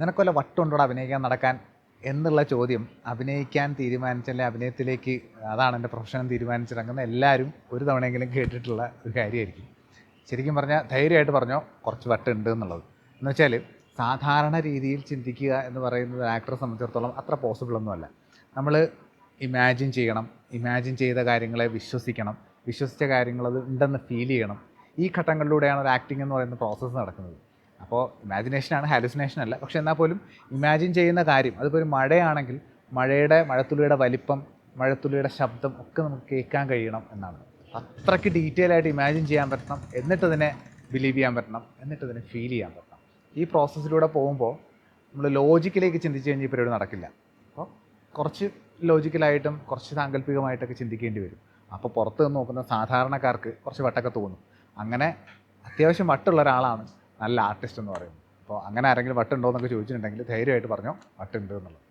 നിനക്ക് വല്ല വട്ടുണ്ടോടാ അഭിനയിക്കാൻ നടക്കാൻ എന്നുള്ള ചോദ്യം അഭിനയിക്കാൻ തീരുമാനിച്ചല്ലേ അഭിനയത്തിലേക്ക് അതാണ് എൻ്റെ പ്രൊഫഷൻ തീരുമാനിച്ചിറങ്ങുന്ന എല്ലാവരും ഒരു തവണയെങ്കിലും കേട്ടിട്ടുള്ള ഒരു കാര്യമായിരിക്കും. ശരിക്കും പറഞ്ഞാൽ ധൈര്യമായിട്ട് പറഞ്ഞോ കുറച്ച് വട്ടുണ്ട് എന്നുള്ളത്. എന്ന് വെച്ചാൽ സാധാരണ രീതിയിൽ ചിന്തിക്കുക എന്ന് പറയുന്നത് ആക്ടറെ സംബന്ധിച്ചിടത്തോളം അത്ര പോസിബിളൊന്നുമല്ല. നമ്മൾ ഇമാജിൻ ചെയ്യണം, ഇമാജിൻ ചെയ്ത കാര്യങ്ങളെ വിശ്വസിക്കണം, വിശ്വസിച്ച കാര്യങ്ങൾ അത് ഉണ്ടെന്ന് ഫീൽ ചെയ്യണം. ഈ ഘട്ടങ്ങളിലൂടെയാണ് ഒരു ആക്ടിങ് എന്ന് പറയുന്ന പ്രോസസ്സ് നടക്കുന്നത്. അപ്പോൾ ഇമാജിനേഷനാണ്, ഹാലുസിനേഷൻ അല്ല. പക്ഷെ എന്നാൽ പോലും ഇമാജിൻ ചെയ്യുന്ന കാര്യം, അതിപ്പോൾ ഒരു മഴയാണെങ്കിൽ മഴത്തുള്ളിയുടെ വലിപ്പം, മഴത്തുള്ളിയുടെ ശബ്ദം ഒക്കെ നമുക്ക് കേൾക്കാൻ കഴിയണം എന്നാണ്. അത്രയ്ക്ക് ഡീറ്റെയിൽ ആയിട്ട് ഇമാജിൻ ചെയ്യാൻ പറ്റണം, എന്നിട്ടതിനെ ബിലീവ് ചെയ്യാൻ പറ്റണം, എന്നിട്ടതിനെ ഫീൽ ചെയ്യാൻ പറ്റണം. ഈ പ്രോസസ്സിലൂടെ പോകുമ്പോൾ നമ്മൾ ലോജിക്കിലേക്ക് ചിന്തിച്ച് കഴിഞ്ഞാൽ ഈ പരിപാടി നടക്കില്ല. അപ്പോൾ കുറച്ച് ലോജിക്കലായിട്ടും കുറച്ച് സാങ്കല്പികമായിട്ടൊക്കെ ചിന്തിക്കേണ്ടി വരും. അപ്പോൾ പുറത്ത് നിന്ന് നോക്കുന്ന സാധാരണക്കാർക്ക് കുറച്ച് വട്ടൊക്കെ തോന്നും. അങ്ങനെ അത്യാവശ്യം വട്ടുള്ള ഒരാളാണ് നല്ല ആർട്ടിസ്റ്റ് എന്ന് പറയുന്നത്. അപ്പോൾ അങ്ങനെ ആരെങ്കിലും വട്ടുണ്ടോ എന്നൊക്കെ ചോദിച്ചിട്ടുണ്ടെങ്കിൽ ധൈര്യമായിട്ട് പറഞ്ഞോ വട്ടുണ്ട് എന്നുള്ളത്.